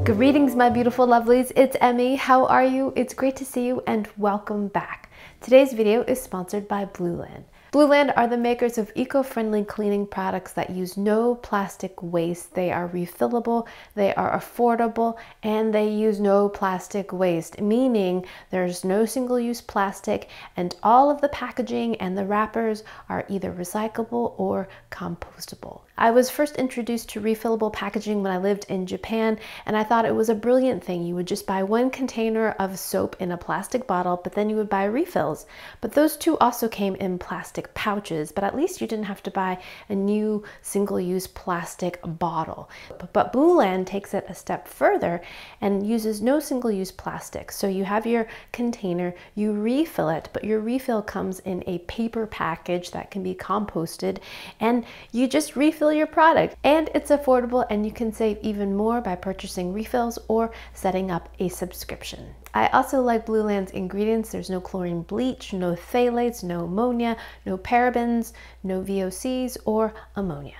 Greetings, my beautiful lovelies. It's Emmy. How are you? It's great to see you and welcome back. Today's video is sponsored by Blueland. Blueland are the makers of eco-friendly cleaning products that use no plastic waste. They are refillable, they are affordable, and they use no plastic waste, meaning there's no single-use plastic, and all of the packaging and the wrappers are either recyclable or compostable. I was first introduced to refillable packaging when I lived in Japan, and I thought it was a brilliant thing. You would just buy one container of soap in a plastic bottle, but then you would buy refills. But those two also came in plastic pouches, but at least you didn't have to buy a new single-use plastic bottle. But Blueland takes it a step further and uses no single-use plastic. So you have your container, you refill it, but your refill comes in a paper package that can be composted, and you just refill your product. And it's affordable, and you can save even more by purchasing refills or setting up a subscription. I also like Blueland's ingredients. There's no chlorine bleach, no phthalates, no ammonia, no parabens, no VOCs or ammonia.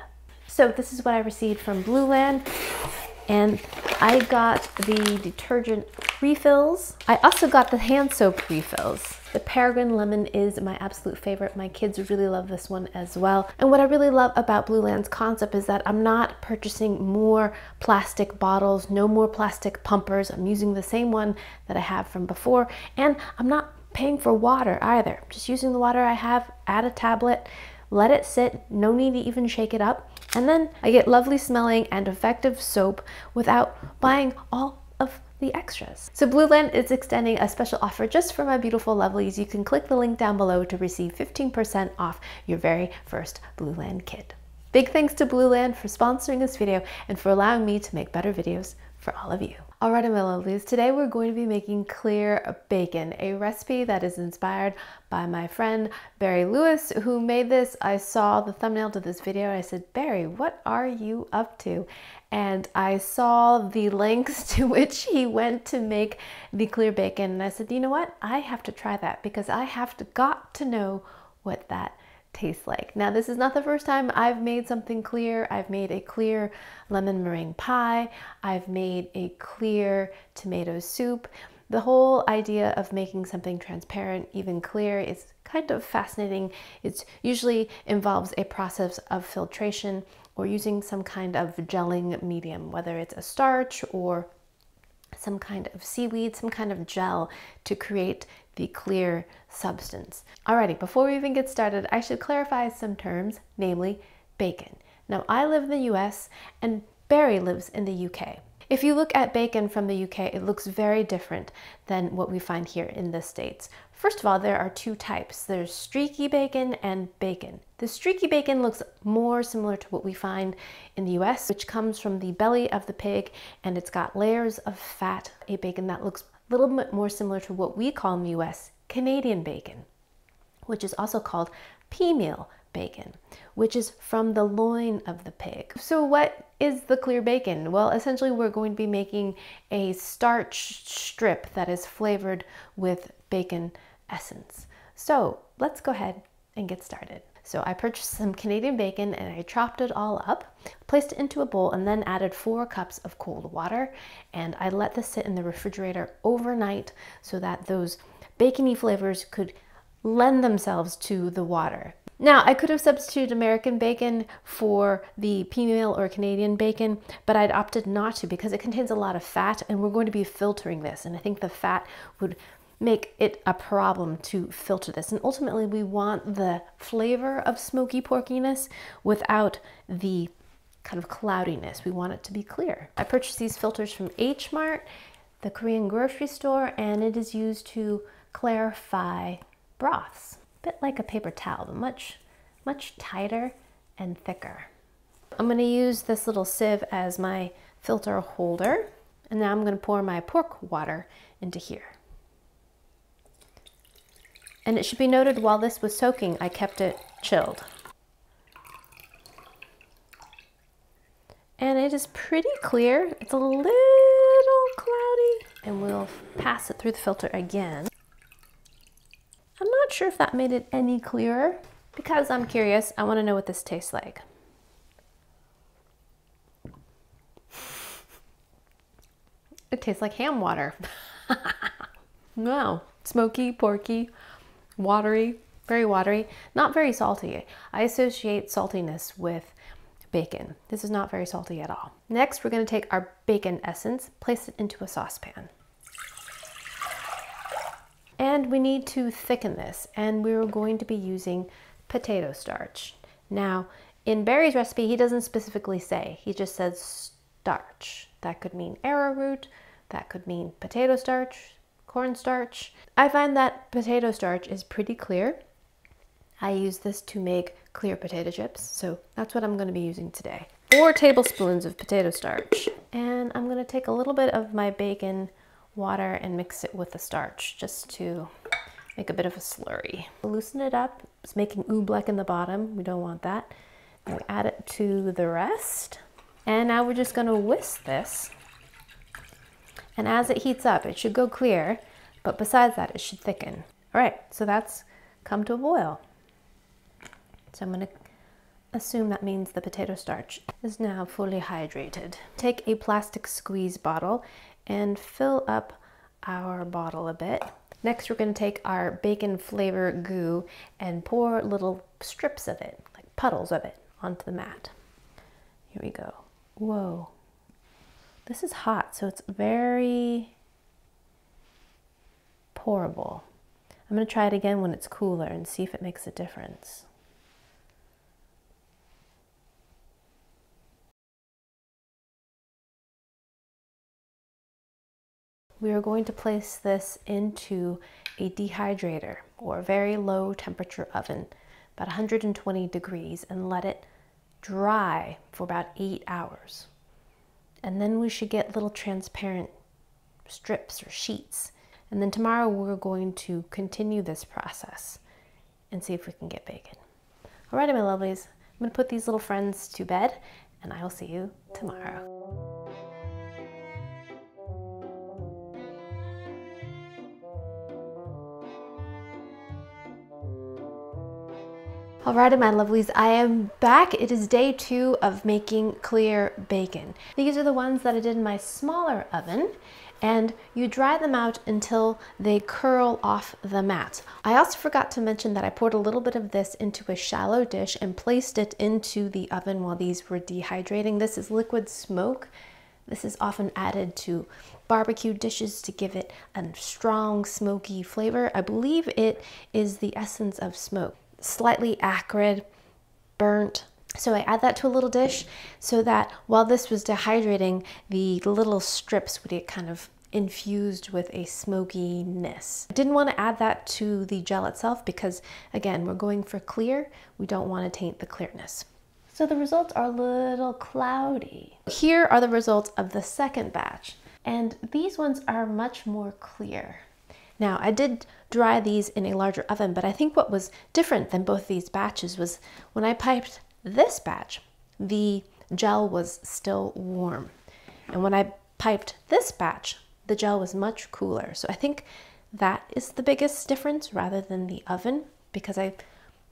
So this is what I received from Blueland, and I got the detergent refills. I also got the hand soap refills. The Peregrine Lemon is my absolute favorite. My kids really love this one as well. And what I really love about Blueland's concept is that I'm not purchasing more plastic bottles, no more plastic pumpers. I'm using the same one that I have from before, and I'm not paying for water either. Just using the water I have, add a tablet, let it sit, no need to even shake it up, and then I get lovely smelling and effective soap without buying all of the extras. So Blueland is extending a special offer just for my beautiful lovelies. You can click the link down below to receive 15% off your very first Blueland kit. Big thanks to Blueland for sponsoring this video and for allowing me to make better videos for all of you. Alrighty, my lovelies, today we're going to be making clear bacon, a recipe that is inspired by my friend Barry Lewis, who made this. I saw the thumbnail to this video and I said, Barry, what are you up to? And I saw the lengths to which he went to make the clear bacon, and I said, you know what? I have to try that because I have got to know what that tastes like. Now, this is not the first time I've made something clear. I've made a clear lemon meringue pie. I've made a clear tomato soup. The whole idea of making something transparent, even clear, is kind of fascinating. It usually involves a process of filtration or using some kind of gelling medium, whether it's a starch or some kind of seaweed, some kind of gel to create the clear substance. Alrighty, before we even get started, I should clarify some terms, namely bacon. Now, I live in the US and Barry lives in the UK. If you look at bacon from the UK, it looks very different than what we find here in the States. First of all, there are two types. There's streaky bacon and bacon. The streaky bacon looks more similar to what we find in the US, which comes from the belly of the pig, and it's got layers of fat, a bacon that looks a little bit more similar to what we call in the US Canadian bacon, which is also called pea meal bacon, which is from the loin of the pig. So what is the clear bacon? Well, essentially we're going to be making a starch strip that is flavored with bacon essence. So let's go ahead and get started. So I purchased some Canadian bacon and I chopped it all up, placed it into a bowl, and then added 4 cups of cold water. And I let this sit in the refrigerator overnight so that those bacony flavors could lend themselves to the water. Now, I could have substituted American bacon for the pea meal or Canadian bacon, but I'd opted not to because it contains a lot of fat and we're going to be filtering this. And I think the fat would make it a problem to filter this. And ultimately, we want the flavor of smoky porkiness without the kind of cloudiness. We want it to be clear. I purchased these filters from H Mart, the Korean grocery store, and it is used to clarify broths. A bit like a paper towel, but much tighter and thicker. I'm going to use this little sieve as my filter holder, and now I'm going to pour my pork water into here. And it should be noted, while this was soaking, I kept it chilled. And it is pretty clear. It's a little cloudy, and we'll pass it through the filter again. I'm not sure if that made it any clearer. Because I'm curious, I want to know what this tastes like. It tastes like ham water. Wow, smoky, porky, watery, very watery, not very salty. I associate saltiness with bacon. This is not very salty at all. Next, we're going to take our bacon essence, place it into a saucepan. And we need to thicken this, and we're going to be using potato starch. Now, in Barry's recipe, he doesn't specifically say, he just says starch. That could mean arrowroot, that could mean potato starch, cornstarch. I find that potato starch is pretty clear. I use this to make clear potato chips, so that's what I'm going to be using today. 4 tablespoons of potato starch. And I'm going to take a little bit of my bacon water and mix it with the starch just to make a bit of a slurry. Loosen it up. It's making oobleck in the bottom. We don't want that. And we add it to the rest. And now we're just going to whisk this. And as it heats up, it should go clear, but besides that, it should thicken. All right, so that's come to a boil. So I'm going to assume that means the potato starch is now fully hydrated. Take a plastic squeeze bottle and fill up our bottle a bit. Next, we're going to take our bacon flavor goo and pour little strips of it, like puddles of it, onto the mat. Here we go. Whoa. This is hot, so it's very pourable. I'm going to try it again when it's cooler and see if it makes a difference. We are going to place this into a dehydrator or a very low temperature oven, about 120 degrees, and let it dry for about 8 hours. And then we should get little transparent strips or sheets. And then tomorrow we're going to continue this process and see if we can get bacon. Alrighty, my lovelies, I'm going to put these little friends to bed, and I will see you tomorrow. Alrighty, my lovelies, I am back. It is day 2 of making clear bacon. These are the ones that I did in my smaller oven, and you dry them out until they curl off the mat. I also forgot to mention that I poured a little bit of this into a shallow dish and placed it into the oven while these were dehydrating. This is liquid smoke. This is often added to barbecue dishes to give it a strong smoky flavor. I believe it is the essence of smoke. Slightly acrid, burnt. So I add that to a little dish so that while this was dehydrating, the little strips would get kind of infused with a smokiness. I didn't want to add that to the gel itself because, again, we're going for clear. We don't want to taint the clearness. So the results are a little cloudy. Here are the results of the second batch, and these ones are much more clear. Now, I did dry these in a larger oven, but I think what was different than both these batches was when I piped this batch, the gel was still warm. And when I piped this batch, the gel was much cooler. So I think that is the biggest difference rather than the oven, because I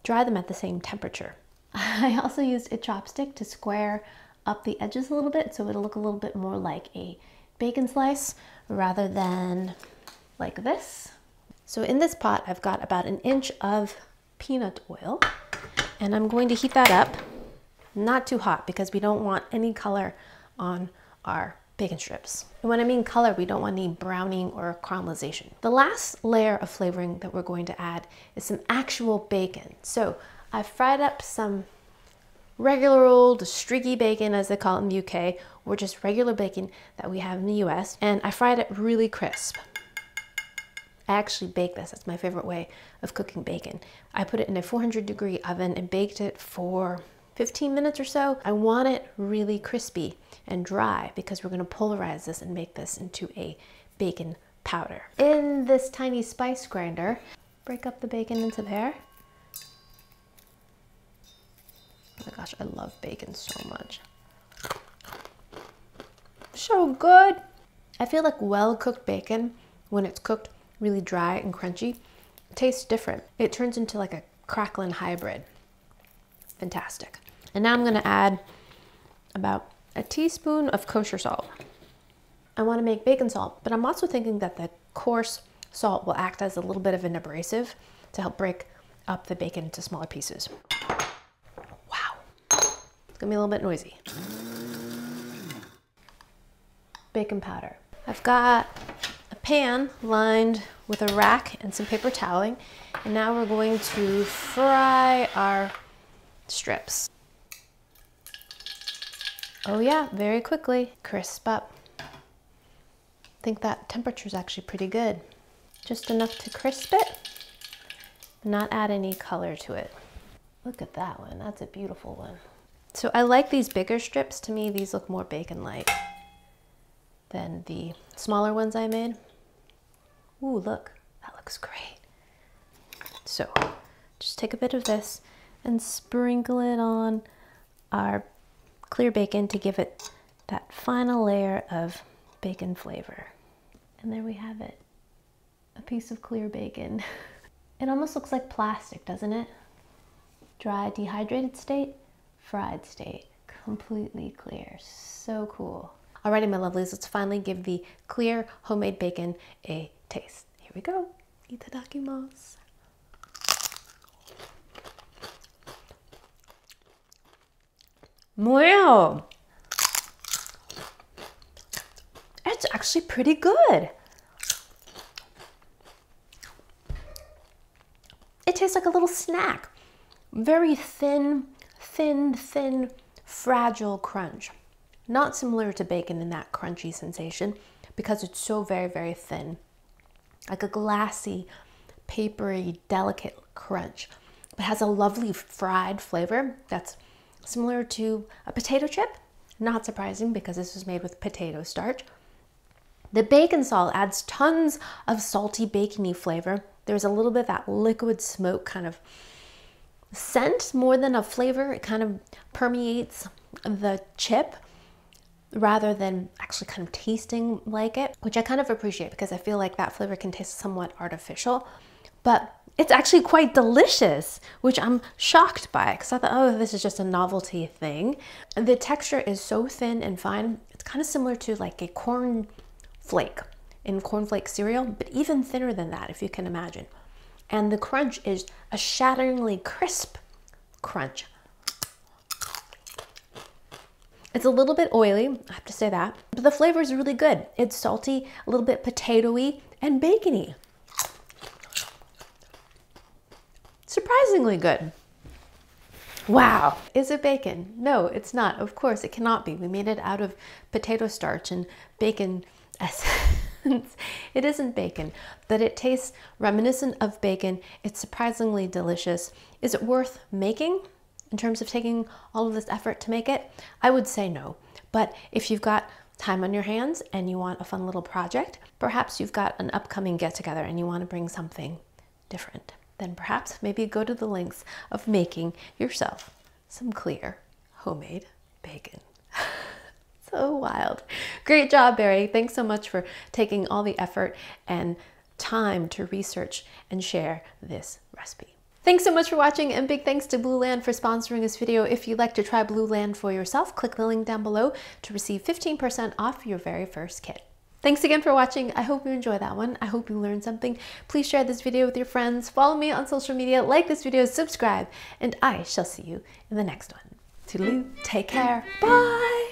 dry them at the same temperature. I also used a chopstick to square up the edges a little bit so it'll look a little bit more like a bacon slice rather than like this. So in this pot, I've got about 1 inch of peanut oil, and I'm going to heat that up. Not too hot because we don't want any color on our bacon strips. And when I mean color, we don't want any browning or caramelization. The last layer of flavoring that we're going to add is some actual bacon. So I've fried up some regular old streaky bacon, as they call it in the UK, or just regular bacon that we have in the US, and I fried it really crisp. I actually baked this. That's my favorite way of cooking bacon. I put it in a 400-degree oven and baked it for 15 minutes or so. I want it really crispy and dry because we're going to pulverize this and make this into a bacon powder. In this tiny spice grinder, break up the bacon into there. Oh my gosh, I love bacon so much. So good. I feel like well-cooked bacon, when it's cooked really dry and crunchy, tastes different. It turns into like a crackling hybrid. Fantastic. And now I'm going to add about a teaspoon of kosher salt. I want to make bacon salt, but I'm also thinking that the coarse salt will act as a little bit of an abrasive to help break up the bacon into smaller pieces. Wow, it's gonna be a little bit noisy. Bacon powder. I've got a pan lined with a rack and some paper toweling, and now we're going to fry our strips. Oh yeah, very quickly, crisp up. I think that temperature is actually pretty good. Just enough to crisp it, not add any color to it. Look at that one, that's a beautiful one. So I like these bigger strips. To me, these look more bacon-like than the smaller ones I made. Ooh, look, that looks great. So just take a bit of this and sprinkle it on our clear bacon to give it that final layer of bacon flavor. And there we have it, a piece of clear bacon. It almost looks like plastic, doesn't it? Dry, dehydrated state, fried state, completely clear. So cool. Alrighty, my lovelies, let's finally give the clear homemade bacon a taste. Here we go. Itadakimasu. Wow! It's actually pretty good. It tastes like a little snack. Very thin, fragile crunch. Not similar to bacon in that crunchy sensation because it's so very thin. Like a glassy, papery, delicate crunch. But has a lovely fried flavor that's similar to a potato chip. Not surprising because this was made with potato starch. The bacon salt adds tons of salty bacony flavor. There's a little bit of that liquid smoke kind of scent more than a flavor. It kind of permeates the chip rather than actually kind of tasting like it, which I kind of appreciate because I feel like that flavor can taste somewhat artificial, but it's actually quite delicious, which I'm shocked by because I thought, oh, this is just a novelty thing. The texture is so thin and fine. It's kind of similar to like a corn flake in cornflake cereal, but even thinner than that, if you can imagine. And the crunch is a shatteringly crisp crunch. It's a little bit oily, I have to say that, but the flavor is really good. It's salty, a little bit potatoey, and bacony. Surprisingly good. Wow. Is it bacon? No, it's not. Of course, it cannot be. We made it out of potato starch and bacon essence. It isn't bacon, but it tastes reminiscent of bacon. It's surprisingly delicious. Is it worth making in terms of taking all of this effort to make it? I would say no. But if you've got time on your hands and you want a fun little project, perhaps you've got an upcoming get-together and you want to bring something different, then perhaps maybe go to the lengths of making yourself some clear homemade bacon. So wild. Great job, Barry. Thanks so much for taking all the effort and time to research and share this recipe. Thanks so much for watching, and big thanks to Blueland for sponsoring this video. If you'd like to try Blueland for yourself, click the link down below to receive 15% off your very first kit. Thanks again for watching. I hope you enjoyed that one. I hope you learned something. Please share this video with your friends. Follow me on social media, like this video, subscribe, and I shall see you in the next one. Toodaloo, take care, bye!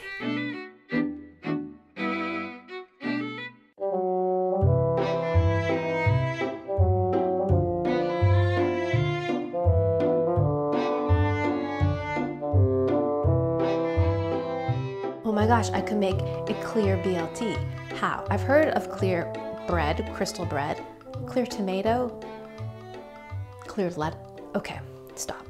Oh my gosh, I could make a clear BLT. How? I've heard of clear bread, crystal bread, clear tomato, clear lead. Okay, stop.